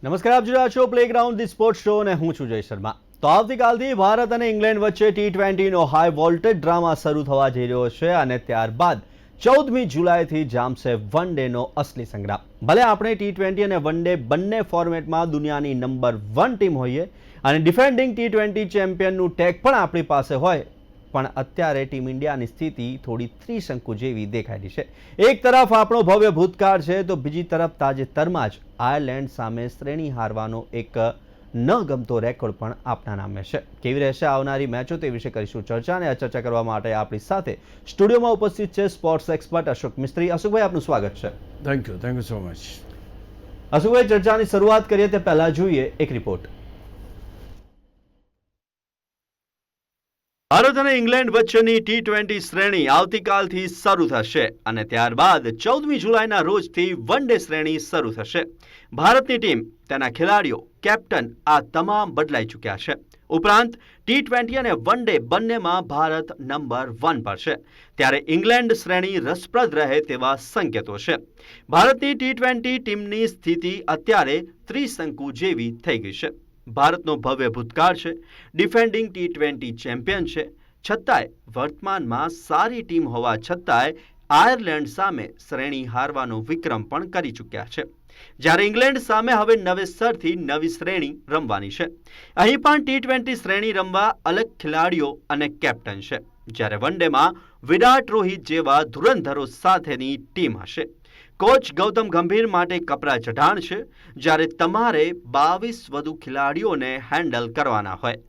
નમસ્કાર, આપ જોઈ રહ્યા છો પ્લેગ્રાઉન્ડ ધી સ્પોર્ટ્સ શો અને હું છું જય શર્મા. તો આવતીકાલથી ભારત અને ઇંગ્લેન્ડ વચ્ચે T20નો હાઈ વોલ્ટેજ ડ્રામા શરૂ થવા જઈ રહ્યો છે અને ત્યારબાદ 14મી જુલાઈથી જામશે વન ડેનો અસલી સંગ્રામ. ભલે આપણે T20 અને વન ડે બંને ફોર્મેટમાં દુનિયાની નંબર 1 ટીમ હોઈએ અને ડિફેન્ડિંગ T20 ચેમ્પિયનનું ટેગ પણ આપણી પાસે હોય, પણ અત્યારે ટીમ ઇન્ડિયાની સ્થિતિ થોડી ત્રિશંકુ જેવી દેખાઈ રહી છે. એક તરફ આપણો ભવ્ય ભૂતકાળ છે તો બીજી તરફ તાજેતરમાં જ આયર્લેન્ડ સામે શ્રેણી હારવાનો એક ન ગમતો રેકોર્ડ પણ આપણા નામે છે. કેવી રહેશે આવનારી મેચો તે વિશે કરીશું ચર્ચા, અને આ ચર્ચા કરવા માટે આપણી સાથે સ્ટુડિયોમાં ઉપસ્થિત છે સ્પોર્ટ્સ એક્સપર્ટ અશોક મિસ્ત્રી. અશોકભાઈ, આપનું સ્વાગત છે. Thank you so much. અશોકભાઈ, ચર્ચાની શરૂઆત કરીએ તે પહેલા જોઈએ એક રિપોર્ટ. ભારત અને ઇંગ્લેન્ડ વચ્ચેની T20 શ્રેણી આવતીકાલથી શરૂ થશે અને ત્યારબાદ 14મી જુલાઈના રોજથી વન ડે શ્રેણી શરૂ થશે. ભારતની ટીમ, તેના ખેલાડીઓ, કેપ્ટન આ તમામ બદલાઈ ચૂક્યા છે. ઉપરાંત T20 અને વન ડે બંનેમાં ભારત નંબર 1 પર છે, ત્યારે ઇંગ્લેન્ડ શ્રેણી રસપ્રદ રહે તેવા સંકેતો છે. ભારતની T20 ટીમની સ્થિતિ અત્યારે ત્રિશંકુ જેવી થઈ ગઈ છે. ભારતનો ભવ્ય ભૂતકાળ છે, ડિફેન્ડિંગ T20 ચેમ્પિયન છે, છતાંય વર્તમાનમાં સારી ટીમ હોવા છતાંય આયર્લેન્ડ સામે શ્રેણી હારવાનો વિક્રમ પણ કરી ચૂક્યા છે. જ્યારે ઇંગ્લેન્ડ સામે હવે નવેસરથી નવી શ્રેણી રમવાની છે. અહીં પણ T20 શ્રેણી રમવા અલગ ખેલાડીઓ અને કેપ્ટન છે, જ્યારે વન ડેમાં વિરાટ રોહિત જેવા ધુરંધરો સાથેની ટીમ હશે. કોચ ગૌતમ ગંભીર માટે કપરા ચઢાણ છે, જ્યારે તમારે 22 વધુ ખેલાડીઓને હેન્ડલ કરવાના હોય.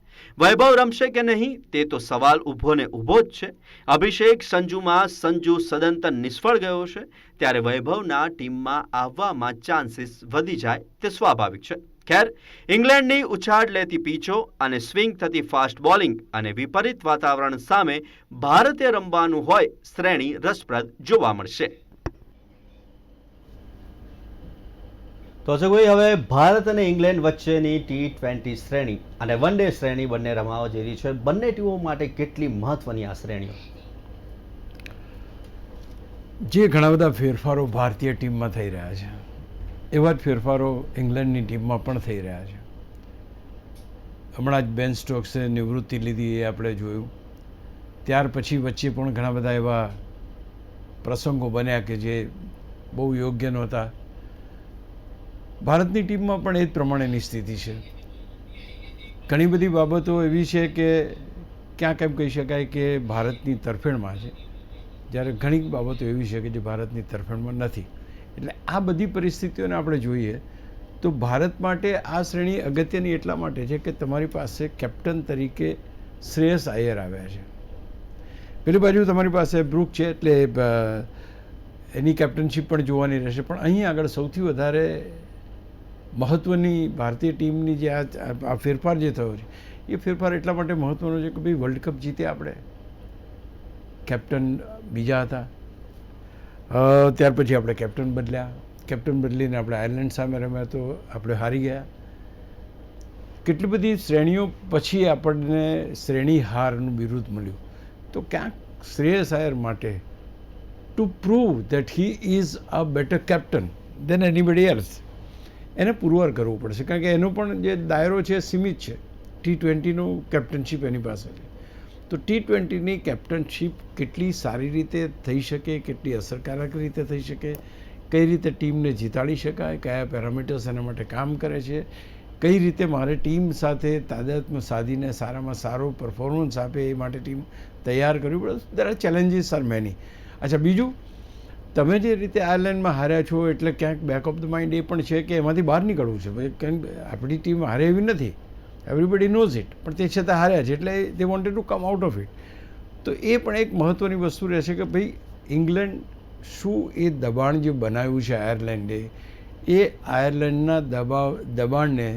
વૈભવ રમશે કે નહીં તે તો સવાલ ઊભો ને ઊભો જ છે. અભિષેક સંજુમાં સંજુ સદંતર નિષ્ફળ ગયો છે, ત્યારે વૈભવના ટીમમાં આવવામાં ચાન્સીસ વધી જાય તે સ્વાભાવિક છે. ખેર, ઇંગ્લેન્ડની ઉછાળ લેતી પીચો અને સ્વિંગ થતી ફાસ્ટ બોલિંગ અને વિપરીત વાતાવરણ સામે ભારતે રમવાનું હોય શ્રેણી રસપ્રદ જોવા મળશે. તો અશોકભાઈ, હવે ભારત અને ઇંગ્લેન્ડ વચ્ચેની T20 શ્રેણી અને વન ડે શ્રેણી બંને રમાવા જઈ રહી છે. બંને ટીમો માટે કેટલી મહત્વની આ શ્રેણીઓ? જે ઘણા બધા ફેરફારો ભારતીય ટીમમાં થઈ રહ્યા છે, એવા જ ફેરફારો ઇંગ્લેન્ડની ટીમમાં પણ થઈ રહ્યા છે. હમણાં જ બેન સ્ટોક્સે નિવૃત્તિ લીધી એ આપણે જોયું. ત્યાર પછી વચ્ચે પણ ઘણા બધા એવા પ્રસંગો બન્યા કે જે બહુ યોગ્ય નહોતા. ભારતની ટીમમાં પણ એ જ પ્રમાણેની સ્થિતિ છે. ઘણી બધી બાબતો એવી છે કે ક્યાંક એમ કહી શકાય કે ભારતની તરફેણમાં છે, જ્યારે ઘણી બાબતો એવી છે કે જે ભારતની તરફેણમાં નથી. એટલે આ બધી પરિસ્થિતિઓને આપણે જોઈએ તો ભારત માટે આ શ્રેણી અગત્યની એટલા માટે છે કે તમારી પાસે કેપ્ટન તરીકે શ્રેયસ અય્યર આવ્યા છે. પેલી બાજુ તમારી પાસે બ્રુક છે, એટલે એની કેપ્ટનશીપ પણ જોવાની રહેશે. પણ અહીં આગળ સૌથી વધારે મહત્ત્વની ભારતીય ટીમની જે આ ફેરફાર જે થયો છે, એ ફેરફાર એટલા માટે મહત્ત્વનો છે કે ભાઈ વર્લ્ડ કપ જીતે આપણે. કેપ્ટન બીજા હતા, ત્યાર પછી આપણે કેપ્ટન બદલ્યા. કેપ્ટન બદલીને આપણે આયર્લેન્ડ સામે રમ્યા તો આપણે હારી ગયા. કેટલી બધી શ્રેણીઓ પછી આપણને શ્રેણી હારનું બિરુદ મળ્યું. તો ક્યાંક શ્રેયસ અય્યર માટે to prove that he is a better captain than anybody else, એને પુરવાર કરવું પડશે. કારણ કે એનો પણ જે દાયરો છે સીમિત છે. T20નું કેપ્ટનશીપ એની પાસે છે. તો T20ની કેપ્ટનશીપ કેટલી સારી રીતે થઈ શકે, કેટલી અસરકારક રીતે થઈ શકે, કઈ રીતે ટીમને જીતાડી શકાય, કયા પેરામીટર્સ એના માટે કામ કરે છે, કઈ રીતે મારે ટીમ સાથે તાદાત્મ્ય સાધીને સારામાં સારો પરફોર્મન્સ આપે એ માટે ટીમ તૈયાર કરવી પડે. There are challenges are many. અચ્છા, બીજું, તમે જે રીતે આયર્લેન્ડમાં હાર્યા છો એટલે ક્યાંક બેક ઓફ ધ માઇન્ડ એ પણ છે કે એમાંથી બહાર નીકળવું છે. કેમ આપણી ટીમ હારે એવી નથી, એવરીબડી નોઝ ઇટ, પણ તે છતાં હાર્યા છે એટલે they wanted to come out of it. તો એ પણ એક મહત્ત્વની વસ્તુ રહેશે કે ભાઈ ઇંગ્લેન્ડ શું એ દબાણ જે બનાવ્યું છે આયર્લેન્ડે, એ આયર્લેન્ડના દબાણને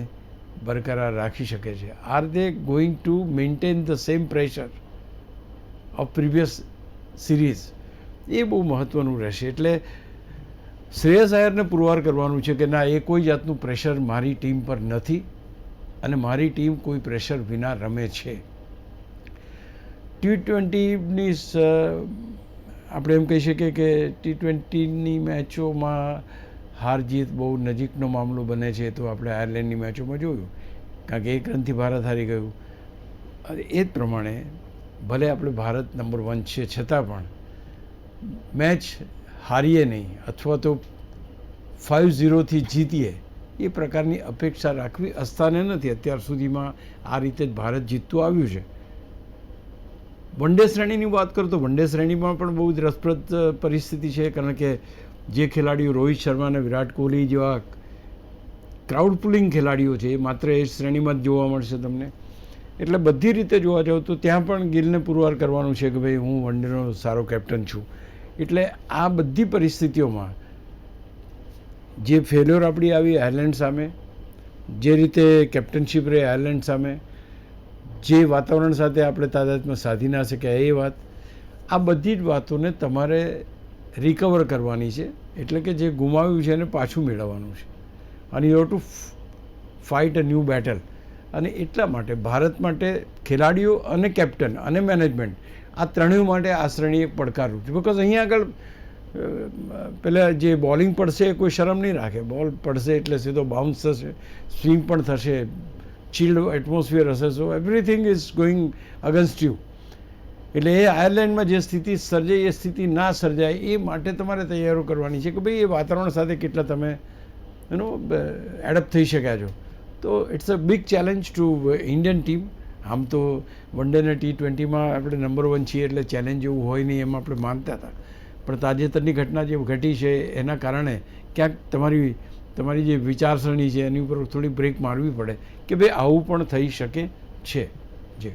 બરકરાર રાખી શકે છે. Are they going to maintain the same pressure of previous series, એ બહુ મહત્ત્વનું રહેશે. એટલે શ્રેયસ અય્યરને પુરવાર કરવાનું છે કે ના, એ કોઈ જાતનું પ્રેશર મારી ટીમ પર નથી અને મારી ટીમ કોઈ પ્રેશર વિના રમે છે. T20ની આપણે એમ કહી શકીએ કે T20ની મેચોમાં હાર જીત બહુ નજીકનો મામલો બને છે તો આપણે આયર્લેન્ડની મેચોમાં જોયું, કારણ કે 1 રનથી ભારત હારી ગયું. અને એ જ પ્રમાણે ભલે આપણે ભારત નંબર 1 છે છતાં પણ મેચ હારીએ નહીં અથવા તો 5-0થી જીતીએ એ પ્રકારની અપેક્ષા રાખવી અસ્થાને નથી. અત્યાર સુધીમાં આ રીતે જ ભારત જીતતું આવ્યું છે. વન ડે શ્રેણીની વાત કરું તો વન ડે શ્રેણીમાં પણ બહુ જ રસપ્રદ પરિસ્થિતિ છે, કારણ કે જે ખેલાડીઓ રોહિત શર્મા અને વિરાટ કોહલી જેવા ક્રાઉડ પુલિંગ ખેલાડીઓ છે એ માત્ર એ શ્રેણીમાં જ જોવા મળશે તમને. એટલે બધી રીતે જોવા જાવ તો ત્યાં પણ ગિલને પુરવાર કરવાનું છે કે ભાઈ હું વન ડેનો સારો કેપ્ટન છું. એટલે આ બધી પરિસ્થિતિઓમાં જે ફેલ્યોર આપણી આવી આયર્લેન્ડ સામે, જે રીતે કેપ્ટનશીપ રહી આયર્લેન્ડ સામે, જે વાતાવરણ સાથે આપણે તાદાત્મ્ય સાધી ના શક્યા એ વાત, આ બધી જ વાતોને તમારે રિકવર કરવાની છે. એટલે કે જે ગુમાવ્યું છે એને પાછું મેળવવાનું છે અને you have to fight a new battle. અને એટલા માટે ભારત માટે ખેલાડીઓ અને કેપ્ટન અને મેનેજમેન્ટ આ ત્રણેય માટે આ શ્રેણી એક પડકારરૂપ છે. બિકોઝ અહીંયા આગળ પેલા જે બોલિંગ પડશે કોઈ શરમ નહીં રાખે. બોલ પડશે એટલે સીધો બાઉન્સ થશે, સ્વિંગ પણ થશે, ચિલ્ડ એટમોસ્ફિયર હશે, સો everything is going against you. એટલે એ આયર્લેન્ડમાં જે સ્થિતિ સર્જાય એ સ્થિતિ ના સર્જાય એ માટે તમારે તૈયારીઓ કરવાની છે કે ભાઈ એ વાતાવરણ સાથે કેટલા તમે એડપ્ટ થઈ શક્યા છો. તો it's a big challenge to Indian team. આમ તો વન ડે અને T20માં આપણે નંબર 1 છીએ એટલે ચેલેન્જ એવું હોય નહીં એમ આપણે માનતા હતા, પણ તાજેતરની ઘટના જે ઘટી છે એના કારણે ક્યાંક તમારી જે વિચારસરણી છે એની ઉપર થોડી બ્રેક મારવી પડે કે ભાઈ આવું પણ થઈ શકે છે. જે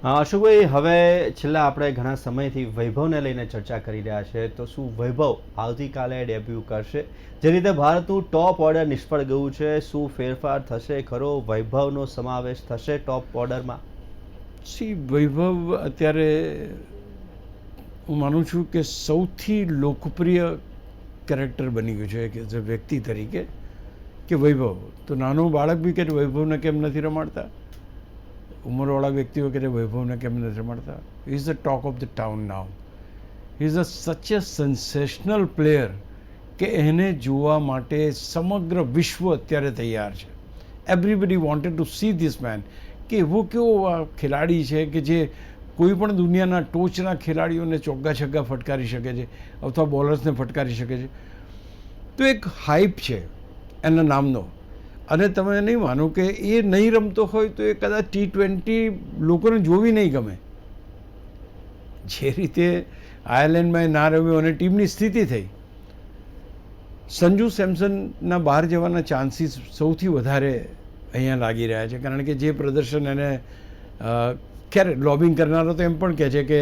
અશોકભાઈ, હવે છેલ્લા આપણે ઘણા સમયથી વૈભવને લઈને ચર્ચા કરી રહ્યા છે, તો શું વૈભવ આવતીકાલે ડેબ્યુ કરશે? જે રીતે ભારતનું ટોપ ઓર્ડર નિષ્ફળ ગયું છે, શું ફેરફાર થશે ખરો? વૈભવનો સમાવેશ થશે ટોપ ઓર્ડરમાં? વૈભવ અત્યારે હું માનું છું કે સૌથી લોકપ્રિય કેરેક્ટર બની ગયું છે કે જે વ્યક્તિ તરીકે કે વૈભવ. તો નાનું બાળક બી કે વૈભવને કેમ નથી રમાડતા, ઉંમરવાળા વ્યક્તિઓ કે વૈભવને કેમ નથી રમાડતા. He is the talk of the town now. He is such a sensational player કે એને જોવા માટે સમગ્ર વિશ્વ અત્યારે તૈયાર છે. Everybody wanted to see this main. કે એવો કેવો ખેલાડી છે કે જે કોઈ પણ દુનિયાના ટોચના ખેલાડીઓને ચોગ્ગા છગ્ગા ફટકારી શકે છે અથવા બોલર્સને ફટકારી શકે છે. તો એક હાઇપ છે એના નામનો. અને તમે નહીં માનો કે એ નહીં રમતો હોય તો એ કદાચ T20 લોકોને જોવી નહીં ગમે. જે રીતે આયર્લેન્ડમાં ના રમ્યો અને ટીમની સ્થિતિ થઈ, સંજુ સેમસનના બહાર જવાના ચાન્સીસ સૌથી વધારે અહીંયા લાગી રહ્યા છે, કારણ કે જે પ્રદર્શન એને ક્યારે લોબિંગ કરનારો તો એમ પણ કહે છે કે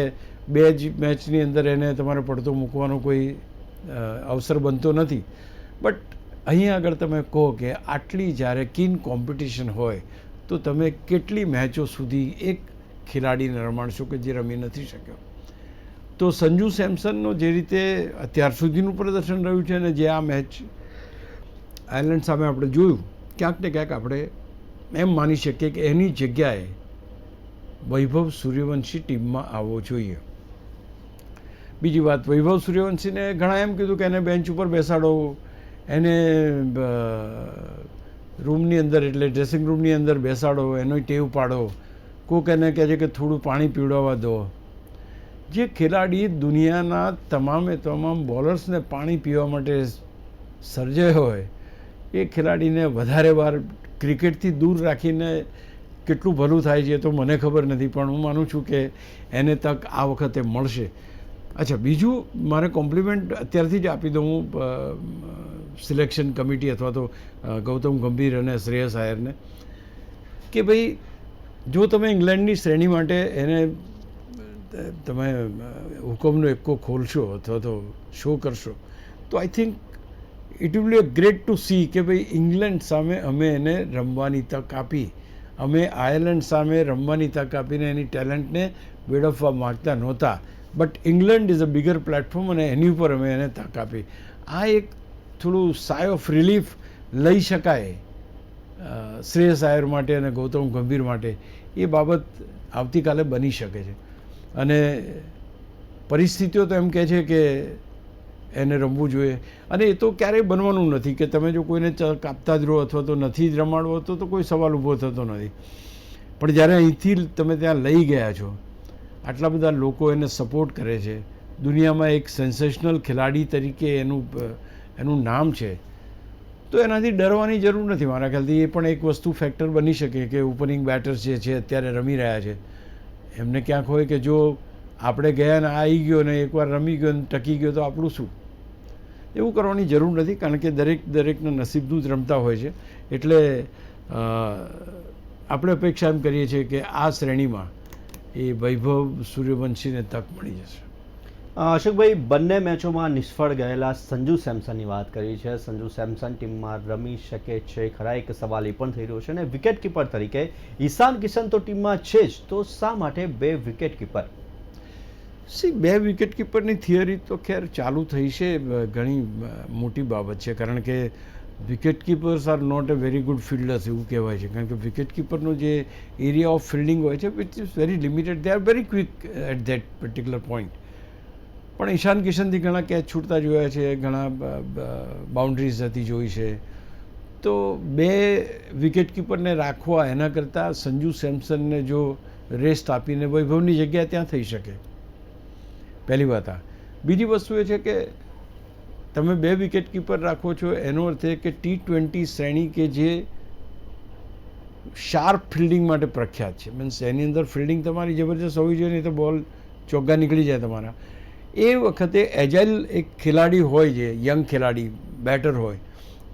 2 જ મેચની અંદર એને તમારે પડતો મૂકવાનો કોઈ અવસર બનતો નથી. બટ અહીંયા આગળ તમે કહો કે આટલી જ્યારે કીન કોમ્પિટિશન હોય તો તમે કેટલી મેચો સુધી એક ખેલાડીને રમાડશો કે જે રમી નથી શક્યો. તો સંજુ સેમસનનો જે રીતે અત્યાર સુધીનું પ્રદર્શન રહ્યું છે અને જે આ મેચ આયર્લેન્ડ સામે આપણે જોયું, ક્યાંક ને ક્યાંક આપણે એમ માની શકીએ કે એની જગ્યાએ વૈભવ સૂર્યવંશી ટીમમાં આવવો જોઈએ. બીજી વાત, વૈભવ સૂર્યવંશીને ઘણા એમ કીધું કે એને બેન્ચ ઉપર બેસાડો, એને રૂમની અંદર એટલે ડ્રેસિંગ રૂમની અંદર બેસાડો, એનો ટેવ પાડો. કોઈક એને કહે છે કે થોડું પાણી પીવડાવવા દો. જે ખેલાડી દુનિયાના તમામ બોલર્સને પાણી પીવા માટે સર્જાયો હોય એ ખેલાડીને વધારે વાર ક્રિકેટથી દૂર રાખીને કેટલું ભલું થાય છે તો મને ખબર નથી, પણ હું માનું છું કે એને તક આ વખતે મળશે. અચ્છા, બીજું મારે કોમ્પ્લિમેન્ટ અત્યારથી જ આપી દઉં સિલેક્શન કમિટી અથવા તો ગૌતમ ગંભીર અને શ્રેયસ આયરને કે ભાઈ જો તમે ઇંગ્લેન્ડની શ્રેણી માટે એને તમે હુકમનો એક્કો ખોલશો અથવા તો શો કરશો તો I think it will be a great to see કે ભાઈ ઇંગ્લેન્ડ સામે અમે એને રમવાની તક આપી, અમે આયર્લેન્ડ સામે રમવાની તક આપીને એની ટેલેન્ટને વેડફવા માગતા નહોતા, but England is a bigger platform અને એની ઉપર અમે એને તક આપી. આ એક થોડું સાય ઓફ રિલીફ લઈ શકાય શ્રેયસ આયર માટે અને ગૌતમ ગંભીર માટે. એ બાબત આવતીકાલે બની શકે છે. અને પરિસ્થિતિઓ તો એમ કહે છે કે એને રમવું જોઈએ. અને એ તો ક્યારેય બનવાનું નથી કે તમે જો કોઈને કાપતા જ રહો અથવા તો નથી જ રમાડવો તો કોઈ સવાલ ઊભો થતો નથી. પણ જ્યારે અહીંથી તમે ત્યાં લઈ ગયા છો, આટલા બધા લોકો એને સપોર્ટ કરે છે, દુનિયામાં એક સેન્સેશનલ ખેલાડી તરીકે એનું નામ છે, તો એનાથી ડરવાની જરૂર નથી મારા ખ્યાલથી. એ પણ એક વસ્તુ ફેક્ટર બની શકે કે ઓપનિંગ બેટર્સ જે છે અત્યારે રમી રહ્યા છે એમને ક્યાંક હોય કે જો આપણે ગયા ને આવી ગયો ને એકવાર રમી ગયો ને ટકી ગયો તો આપણું શું. એવું કરવાની જરૂર નથી, કારણ કે દરેકના નસીબનું જ રમતા હોય છે. એટલે આપણે અપેક્ષા એમ કરીએ છીએ કે આ શ્રેણીમાં એ વૈભવ સૂર્યવંશીને તક મળી જશે. અશોકભાઈ, બંને મેચોમાં નિષ્ફળ ગયેલા સંજુ સેમસનની વાત કરી છે. સંજુ સેમસન ટીમમાં રમી શકે છે ખરા, એક સવાલ એ પણ થઈ રહ્યો છે. અને વિકેટ કીપર તરીકે ઈશાન કિશન તો ટીમમાં છે જ, તો શા માટે 2 વિકેટ કીપર? 2 વિકેટ કીપરની થિયરી તો ખેર ચાલુ થઈ છે, ઘણી મોટી બાબત છે. કારણ કે wicket keepers are not a very good fielders એવું કહેવાય છે. કારણ કે વિકેટ કીપરનો જે એરિયા ઓફ ફિલ્ડિંગ હોય છે which is very limited, they are very quick at that particular point. પણ ઈશાન કિશનથી ઘણા કેચ છૂટતા જોયા છે, ઘણા બાઉન્ડ્રીઝ જતી જોઈ છે. તો 2 વિકેટ કીપરને રાખવા એના કરતાં સંજુ સેમસનને જો રેસ્ટ આપીને વૈભવની જગ્યા ત્યાં થઈ શકે, પહેલી વાત આ. બીજી વસ્તુ એ છે કે તમે 2 વિકેટ કીપર રાખો છો એનો અર્થ એ કે T20 શ્રેણી કે જે શાર્પ ફિલ્ડિંગ માટે પ્રખ્યાત છે, મીન્સ એની અંદર ફિલ્ડિંગ તમારી જબરજસ્ત હોવી જોઈએ, નહીં તો બોલ ચોગ્ગા નીકળી જાય તમારા. એ વખતે એજાઇલ એક ખેલાડી હોય છે, યંગ ખેલાડી બેટર હોય,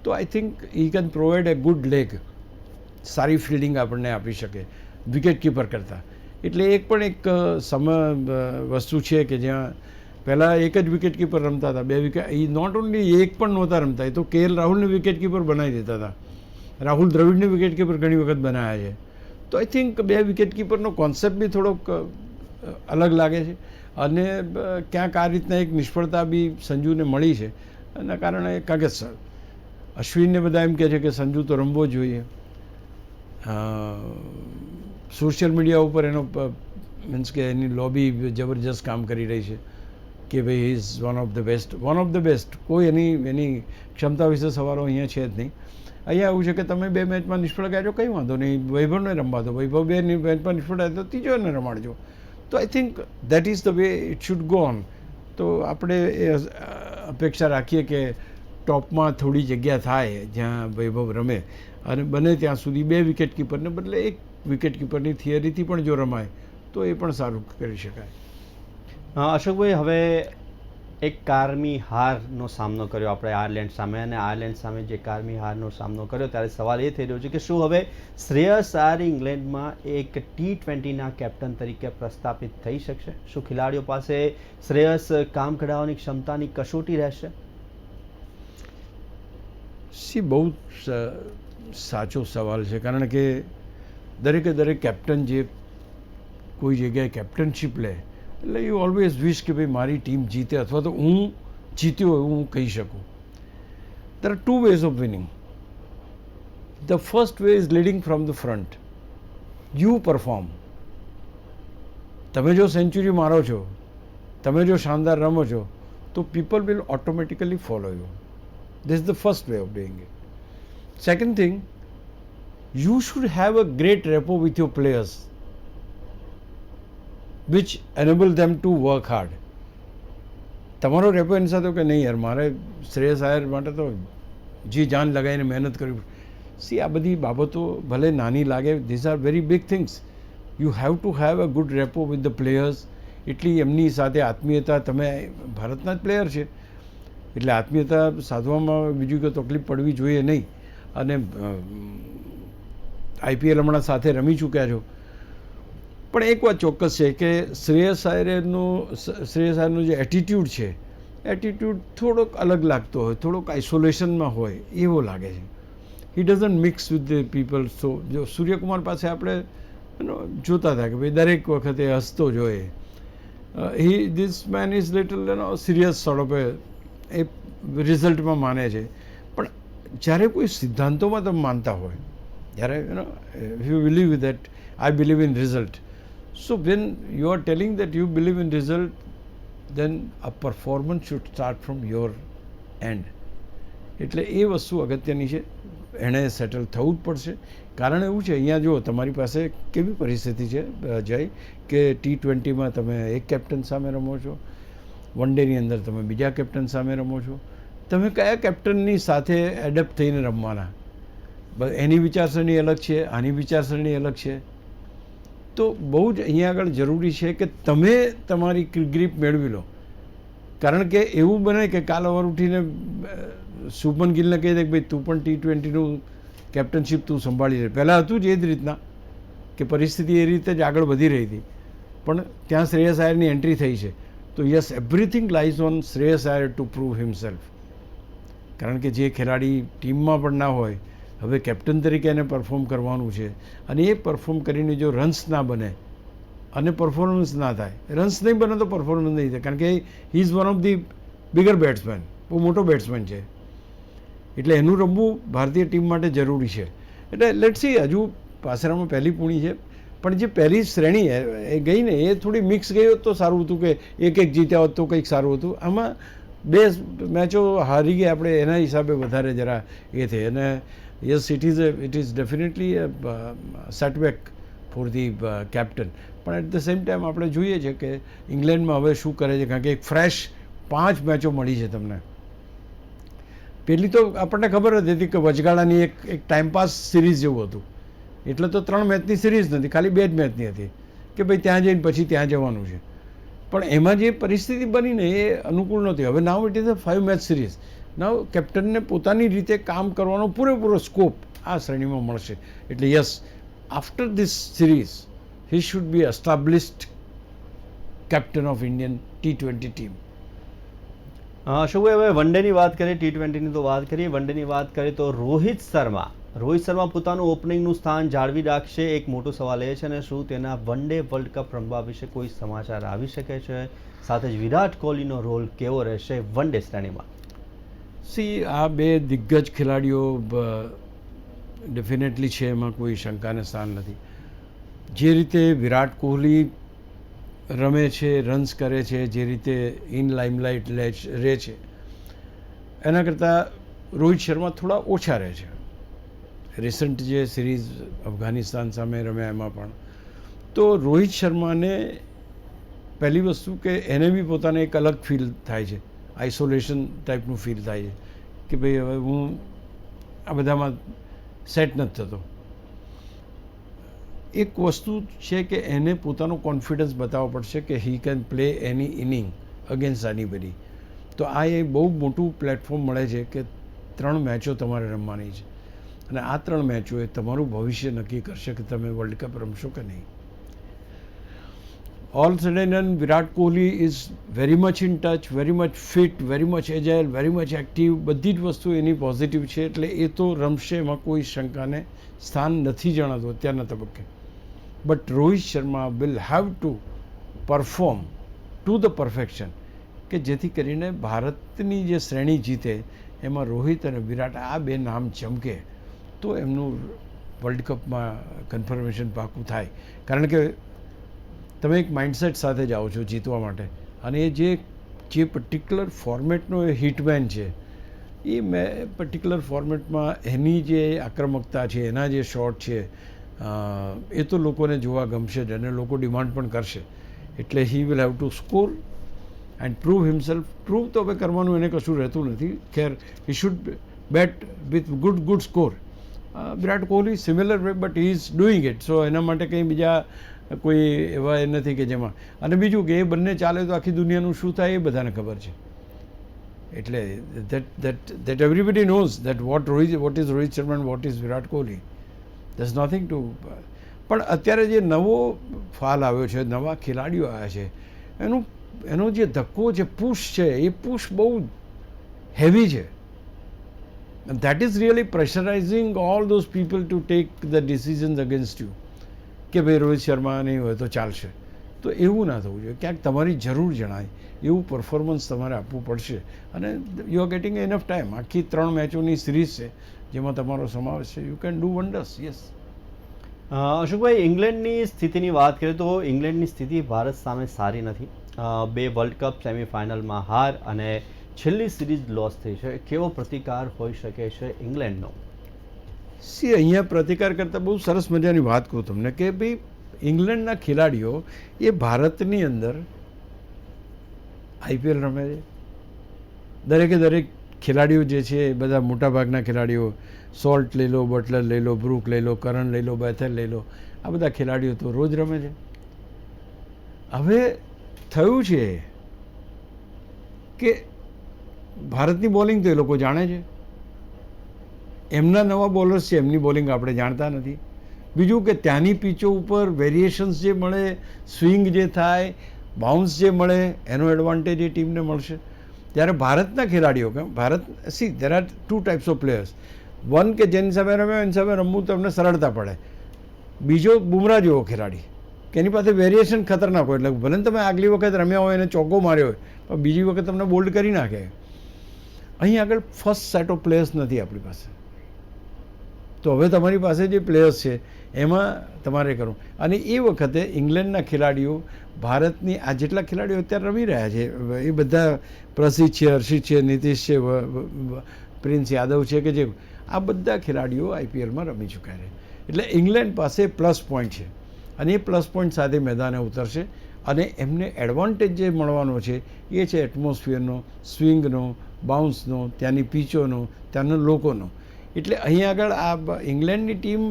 તો I think he can provide a good leg, સારી ફિલ્ડિંગ આપણને આપી શકે વિકેટ કીપર કરતાં. એટલે એક પણ એક વસ્તુ છે કે જ્યાં પહેલાં એક જ વિકેટ કીપર રમતા હતા, 2 વિકેટ, એ નોટ ઓનલી એક પણ નહોતા રમતા, એ તો KL રાહુલને વિકેટ કીપર બનાવી દેતા હતા. રાહુલ દ્રવિડને વિકેટ કીપર ઘણી વખત બનાવ્યા છે. તો આઈ થિંક 2 વિકેટ કીપરનો કોન્સેપ્ટ બી થોડોક અલગ લાગે છે. અને ક્યાંક આ રીતના એક નિષ્ફળતા બી સંજુને મળી છે. એના કારણે કારણ કે અશ્વિનને બધા એમ કહે છે કે સંજુ તો રમવો જોઈએ. સોશિયલ મીડિયા ઉપર એનો મીન્સ કે એની લોબી જબરજસ્ત કામ કરી રહી છે કે ભાઈ he is one of the best. કોઈ એની ક્ષમતા વિશે સવાલો અહીંયા છે જ નહીં. અહીંયા એવું છે કે તમે 2 મેચમાં નિષ્ફળ ગયા છો, કંઈ વાંધો નહીં, વૈભવને રમવા દો, વૈભવ 2 મેચમાં નિષ્ફળ થાય તો ત્રીજોને રમાડજો. તો I think that is the way it should go on. તો આપણે એ અપેક્ષા રાખીએ કે ટોપમાં થોડી જગ્યા થાય જ્યાં વૈભવ રમે, અને બને ત્યાં સુધી 2 વિકેટ કીપરને બદલે 1 વિકેટ કીપરની થિયરીથી પણ જો રમાય તો એ પણ સારું કરી શકાય. અશોકભાઈ, હવે એક કારમી હારનો સામનો કર્યો આપણે આયર્લેન્ડ સામે, અને આયર્લેન્ડ સામે જે કારમી હારનો સામનો કર્યો ત્યારે સવાલ એ થઈ રહ્યો છે કે શું હવે શ્રેયસ આયર ઇંગ્લેન્ડમાં એક T20ના કેપ્ટન તરીકે પ્રસ્થાપિત થઈ શકશે? શું ખેલાડીઓ પાસે શ્રેયસ કામ કઢાવવાની ક્ષમતાની કસોટી રહેશે? બહુ સાચો સવાલ છે, કારણ કે દરેક કેપ્ટન જે કોઈ જગ્યાએ કેપ્ટનશીપ લે એટલે યુ ઓલવેઝ વિશ કે ભાઈ મારી ટીમ જીતે અથવા તો હું જીત્યો એવું હું કહી શકું. There are 2 ways of winning. The first way is leading from the front. You perform. તમે જો સેન્ચુરી મારો છો, તમે જો શાનદાર રમો છો, તો people will automatically follow you. This is the first way of doing it. Second thing, you should have a great rapport with your players, which enable them to work hard. તમારો repo એની સાથે કે નહીં યાર મારે શ્રેયસ આયર માટે તો જી જાન લગાવીને મહેનત કરવી. આ બધી બાબતો ભલે નાની લાગે, these are very big things. You have to have a good repo with the players. એટલી એમની સાથે આત્મીયતા, તમે ભારતના જ પ્લેયર છે એટલે આત્મીયતા સાધવામાં બીજું કોઈ તકલીફ પડવી જોઈએ નહીં. અને IPL હમણાં સાથે રમી ચૂક્યા છો. પણ એક વાત ચોક્કસ છે કે શ્રેયસ આયરનો જે એટીટ્યૂડ છે, એટીટ્યૂડ થોડોક અલગ લાગતો હોય, થોડોક આઇસોલેશનમાં હોય એવો લાગે છે. He doesn't mix with the people. So જો સૂર્યકુમાર પાસે આપણે જોતા હતા કે ભાઈ દરેક વખતે હસતો જોઈએ. This man is little serious sort of એ રિઝલ્ટમાં માને છે. પણ જ્યારે કોઈ સિદ્ધાંતોમાં તમે માનતા હોય, જ્યારે you believe that I believe in result. So when you are telling that you believe in result, then a performance should start from your end. એટલે એ વસ્તુ અગત્યની છે, એણે સેટલ થવું જ પડશે. કારણ એવું છે, અહીંયા જો તમારી પાસે કેવી પરિસ્થિતિ છે જય, કે T20માં તમે એક કેપ્ટન સામે રમો છો, વન ડેની અંદર તમે બીજા કેપ્ટન સામે રમો છો. તમે કયા કેપ્ટનની સાથે એડપ્ટ થઈને રમવાના? એની વિચારસરણી અલગ છે, આની વિચારસરણી અલગ છે. તો બહુ જ અહીંયા આગળ જરૂરી છે કે તમે તમારી ગ્રીપ મેળવી લો. કારણ કે એવું બને કે કાલ સવાર ઉઠીને શુભમન ગિલને કહી દે કે ભાઈ તું પણ T20નું કેપ્ટનશીપ તું સંભાળી લે. પહેલાં હતું જ એ જ રીતના કે પરિસ્થિતિ એ રીતે જ આગળ વધી રહી હતી, પણ ત્યાં શ્રેયસ આયરની એન્ટ્રી થઈ છે. તો yes, everything lies on Shreyas Iyer two prove himself. કારણ કે જે ખેલાડી ટીમમાં પણ ના હોય, હવે કેપ્ટન તરીકે એને પરફોર્મ કરવાનું છે, અને એ પરફોર્મ કરીને જો રન્સ ના બને અને પરફોર્મન્સ ના થાય, રન્સ નહીં બને તો પરફોર્મન્સ નહીં થાય, કારણ કે he is one of the bigger batsman, બહુ મોટો બેટ્સમેન છે. એટલે એનું રમવું ભારતીય ટીમ માટે જરૂરી છે. એટલે લેટ્સ સી, હજુ પાસરામાં પહેલી પૂણી છે, પણ જે પહેલી શ્રેણી એ ગઈ ને એ થોડી મિક્સ ગઈ હોત તો સારું હતું, કે એક જીત્યા હોત તો કંઈક સારું હતું. આમાં 2 મેચો હારી ગયા આપણે, એના હિસાબે વધારે જરા એ થઈ. અને yes, it is definitely setback for the captain. પણ એટ ધ સેમ ટાઈમ આપણે જોઈએ છે કે ઇંગ્લેન્ડમાં હવે શું કરે છે, કારણ કે એક ફ્રેશ 5 મેચો મળી છે તમને. પહેલી તો આપણને ખબર જ હતી કે વચગાળાની એક ટાઈમપાસ સિરીઝ જેવું હતું. એટલે તો 3 મેચની સિરીઝ નથી, ખાલી 2 જ મેચની હતી કે ભાઈ ત્યાં જઈને પછી ત્યાં જવાનું છે. પણ એમાં જે પરિસ્થિતિ બની ને એ અનુકૂળ નહોતી. હવે now it is a 5 match series. Now કેપ્ટનને પોતાની રીતે કામ કરવાનો પૂરેપૂરો સ્કોપ આ શ્રેણીમાં મળશે. એટલે yes, after this series he should be established captain of Indian T20 team. અશોકભાઈ, હવે વન ડેની વાત કરીએ, T20ની તો વાત કરીએ, વન ડેની વાત કરીએ તો રોહિત શર્મા પોતાનું ઓપનિંગનું સ્થાન જાળવી રાખશે? એક મોટો સવાલ એ છે, ને શું તેના વન ડે વર્લ્ડ કપ રમવા વિશે કોઈ સમાચાર આવી શકે છે? સાથે જ વિરાટ કોહલીનો રોલ કેવો રહેશે વન ડે શ્રેણીમાં? આ 2 દિગ્ગજ ખેલાડીઓ ડેફિનેટલી છે, એમાં કોઈ શંકાને સ્થાન નથી. જે રીતે વિરાટ કોહલી રમે છે, રન્સ કરે છે, જે રીતે ઇન લાઇમલાઇટ રહે છે, એના કરતાં રોહિત શર્મા થોડા ઓછા રહે છે. રિસન્ટ જે સિરીઝ અફઘાનિસ્તાન સામે રમ્યા એમાં પણ તો રોહિત શર્માને પહેલી વસ્તુ કે એને બી પોતાને એક અલગ ફીલ થાય છે, આઇસોલેશન ટાઈપનું ફીલ થાય છે કે ભાઈ હવે હું આ બધામાં સેટ નથી થતો. એક વસ્તુ છે કે એને પોતાનો કોન્ફિડન્સ બતાવવો પડશે કે he can play any inning against anybody. તો આ એ બહુ મોટું પ્લેટફોર્મ મળે છે કે 3 મેચો તમારે રમવાની છે, અને આ 3 મેચો એ તમારું ભવિષ્ય નક્કી કરશે કે તમે વર્લ્ડ કપ રમશો કે નહીં. All sudden and Virat Kohli is very much in touch, very much fit, very much agile, very much active. બધી જ વસ્તુ એની પોઝિટિવ છે, એટલે એ તો રમશે, એમાં કોઈ શંકાને સ્થાન નથી જણાતું અત્યારના તબક્કે. But Rohit Sharma will have two perform to the perfection, કે જેથી કરીને ભારતની જે શ્રેણી જીતે એમાં રોહિત અને વિરાટ આ 2 નામ ચમકે તો એમનું વર્લ્ડ કપમાં કન્ફર્મેશન પાકું થાય. કારણ કે તમે એક માઇન્ડસેટ સાથે જાઓ છો જીતવા માટે, અને એ જે પર્ટિક્યુલર ફોર્મેટનો એ હિટમેન છે, એ પર્ટિક્યુલર ફોર્મેટમાં એની જે આક્રમકતા છે, એના જે શોટ છે, એ તો લોકોને જોવા ગમશે જ, અને લોકો ડિમાન્ડ પણ કરશે. એટલે he will have to score and prove himself. Prove તો હવે કરવાનું એને કશું રહેતું નથી. ખેર, he should bat with good score. Virat Kohli similar way, but he is doing it. So એના માટે કંઈ બીજા કોઈ એવા એ નથી કે જેમાં. અને બીજું કે એ બંને ચાલે તો આખી દુનિયાનું શું થાય એ બધાને ખબર છે. એટલે that everybody knows that what is Rohit Sharma and what is Virat Kohli. there's nothing to. પણ અત્યારે જે નવો ફાલ આવ્યો છે, નવા ખેલાડીઓ આવ્યા છે, એનો જે ધક્કો છે, પુશ છે, એ પુશ બહુ હેવી છે. And that is really pressurizing all those people to take the decisions against you. કે ભાઈ રોહિત શર્મા નહીં હોય તો ચાલશે. તો એવું ના થવું જોઈએ. ક્યાંક તમારી જરૂર જણાય એવું પરફોર્મન્સ તમારે આપવું પડશે. અને you are getting enough time. આખી 3 મેચોની સિરીઝ છે જેમાં તમારો સમાવેશ છે. You can do wonders. Yes. અશોકભાઈ, ઇંગ્લેન્ડની સ્થિતિની વાત કરીએ તો ઇંગ્લેન્ડની સ્થિતિ ભારત સામે સારી નથી. બે વર્લ્ડ કપ સેમિફાઇનલમાં હાર અને છેલ્લી સિરીઝ લોસ થઈ છે. કેવો પ્રતિકાર હોઈ શકે છે ઇંગ્લેન્ડનો? અહીંયા પ્રતિકાર કરતાં બહુ સરસ મજાની વાત કહું તમને કે ભાઈ ઇંગ્લેન્ડના ખેલાડીઓ એ ભારતની અંદર આઈપીએલ રમે છે. દરેકે દરેક ખેલાડીઓ જે છે એ બધા મોટાભાગના ખેલાડીઓ, સોલ્ટ લઈ લો, બટલર લઈ લો, બ્રુક લઈ લો, કરન લઈ લો, બેથેલ લઈ લો, આ બધા ખેલાડીઓ તો રોજ રમે છે. હવે થયું છે કે ભારતની બોલિંગ તો એ લોકો જાણે છે, એમના નવા બોલર્સ છે, એમની બોલિંગ આપણે જાણતા નથી. બીજું કે ત્યાંની પીચો ઉપર વેરિએશન્સ જે મળે, સ્વિંગ જે થાય, બાઉન્સ જે મળે, એનો એડવાન્ટેજ એ ટીમને મળશે. જ્યારે ભારતના ખેલાડીઓ Bharat there are two types of players. One કે જેની સામે રમે એની સામે રમવું તમને સરળતા પડે. બીજો બુમરાહ જેવો ખેલાડી કે એની પાસે વેરિએશન ખતરનાક હોય, એટલે ભલે તમે આગલી વખત રમ્યા હોય એને ચોગ્ગો માર્યો હોય પણ બીજી વખત તમને બોલ્ડ કરી નાખે. અહીં આગળ ફર્સ્ટ સેટ ઓફ પ્લેયર્સ નથી આપણી પાસે. તો હવે તમારી પાસે જે પ્લેયર્સ છે એમાં તમારે કરવું. અને એ વખતે ઇંગ્લેન્ડના ખેલાડીઓ ભારતની આ જેટલા ખેલાડીઓ અત્યારે રમી રહ્યા છે એ બધા પ્રસિદ્ધ છે, હર્ષિત છે, નીતિશ છે, પ્રિન્સ યાદવ છે, કે જે આ બધા ખેલાડીઓ આઈપીએલમાં રમી ચૂક્યા છે. એટલે ઇંગ્લેન્ડ પાસે પ્લસ પોઈન્ટ છે અને એ પ્લસ પોઈન્ટ સાથે મેદાને ઉતરશે અને એમને એડવાન્ટેજ જે મળવાનો છે એ છે એટમોસ્ફિયરનો, સ્વિંગનો, બાઉન્સનો, ત્યાંની પીચોનો, ત્યાંના લોકોનો. એટલે અહીં આગળ આ ઇંગ્લેન્ડની ટીમ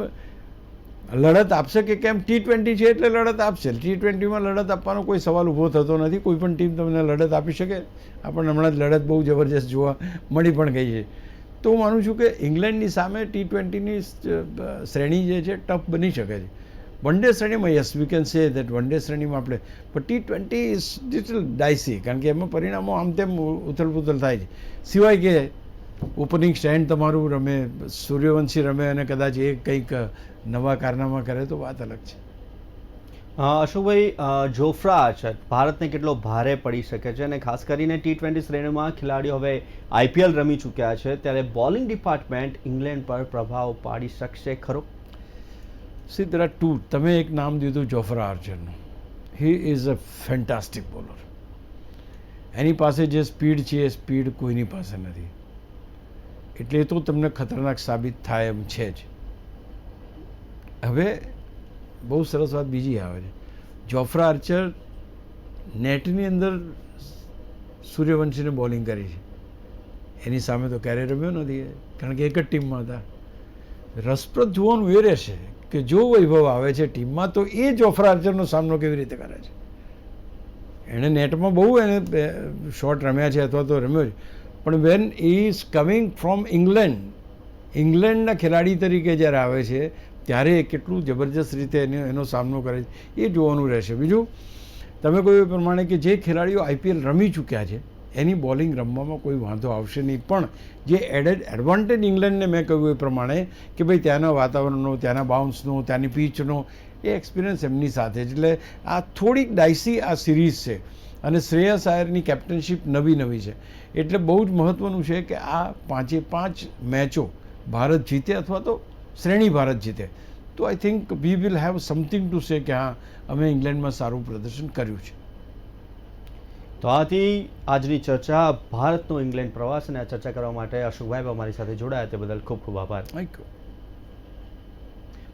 લડત આપશે કે કેમ? T20 છે એટલે લડત આપશે. T20માં લડત આપવાનો કોઈ સવાલ ઊભો થતો નથી. કોઈ પણ ટીમ તમને લડત આપી શકે. આપણને હમણાં જ લડત બહુ જબરજસ્ત જોવા મળી પણ ગઈ છે. તો હું માનું છું કે ઇંગ્લેન્ડની સામે T20ની શ્રેણી જે છે ટફ બની શકે છે. વન ડે શ્રેણીમાં yes we can say that one day શ્રેણીમાં આપણે, પણ T20 ઇઝ લિટલ ડાયસી, કારણ કે એમાં પરિણામો આમ તેમ ઉથલપુથલ થાય છે. સિવાય કે ઓપનિંગ સ્ટેન્ડ તમારું રમે, સૂર્યવંશી રમે અને કદાચ એ કંઈક નવા કારનામા કરે તો વાત અલગ છે. અશોકભાઈ, જોફ્રા આર્ચર ભારતને કેટલો ભારે પડી શકે છે? અને ખાસ કરીને T20 શ્રેણીમાં ખેલાડીઓ હવે આઈપીએલ રમી ચૂક્યા છે, ત્યારે બોલિંગ ડિપાર્ટમેન્ટ ઇંગ્લેન્ડ પર પ્રભાવ પાડી શકશે ખરો? See there are two. તમે એક નામ દીધું જોફ્રા આર્ચરનું. He is a fantastic bowler. એની પાસે જે સ્પીડ છે એ સ્પીડ કોઈની પાસે નથી. એટલે એ તો તમને ખતરનાક સાબિત થાય એમ છે જ. હવે બહુ સરસ વાત બીજી આવે છે. જોફ્રા આર્ચર નેટની અંદર સૂર્યવંશીને બોલિંગ કરી છે. એની સામે તો ક્યારેય રમ્યો નથી, કારણ કે એક જ ટીમમાં હતા. રસપ્રદ જોવાનું એ રહેશે કે જો વૈભવ આવે છે ટીમમાં તો એ જોફ્રા આર્ચરનો સામનો કેવી રીતે કરે છે. એણે નેટમાં બહુ એને શોટ રમ્યા છે અથવા તો રમ્યો છે, પણ વેન ઇઝ કમિંગ ફ્રોમ ઇંગ્લેન્ડના ખેલાડી તરીકે જ્યારે આવે છે ત્યારે કેટલું જબરજસ્ત રીતે એનો સામનો કરે છે એ જોવાનું રહેશે. બીજું, તમે કહ્યું એ પ્રમાણે કે જે ખેલાડીઓ આઈપીએલ રમી ચૂક્યા છે એની બોલિંગ રમવામાં કોઈ વાંધો આવશે નહીં, પણ જે એડવાન્ટેજ ઇંગ્લેન્ડને મેં કહ્યું એ પ્રમાણે કે ભાઈ ત્યાંના વાતાવરણનો, ત્યાંના બાઉન્સનો, ત્યાંની પીચનો એ એક્સપિરિયન્સ એમની સાથે જ. એટલે આ થોડીક ડાયસી આ સિરીઝ છે અને શ્રેયસ આયરની કેપ્ટનશીપ નવી છે. એટલે બહુ જ મહત્ત્વનું છે કે આ 5 મેચો ભારત જીતે અથવા તો શ્રેણી ભારત જીતે તો I think we will have something to say કે હા અમે ઇંગ્લેન્ડમાં સારું પ્રદર્શન કર્યું છે. તો આથી આજની ચર્ચા ભારતનો ઇંગ્લેન્ડ પ્રવાસ, અને આ ચર્ચા કરવા માટે અશોકભાઈ અમારી સાથે જોડાયા તે બદલ ખૂબ ખૂબ આભાર. Thank you.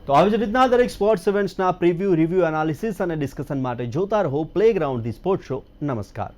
તો આવી જ રીતના દરેક સ્પોર્ટ્સ ઇવેન્ટ્સના પ્રિવ્યૂ, રિવ્યૂ, એનાલિસિસ અને ડિસ્કશન માટે જોતા રહો પ્લેગ્રાઉન્ડ ધી સ્પોર્ટ્સ શો. નમસ્કાર.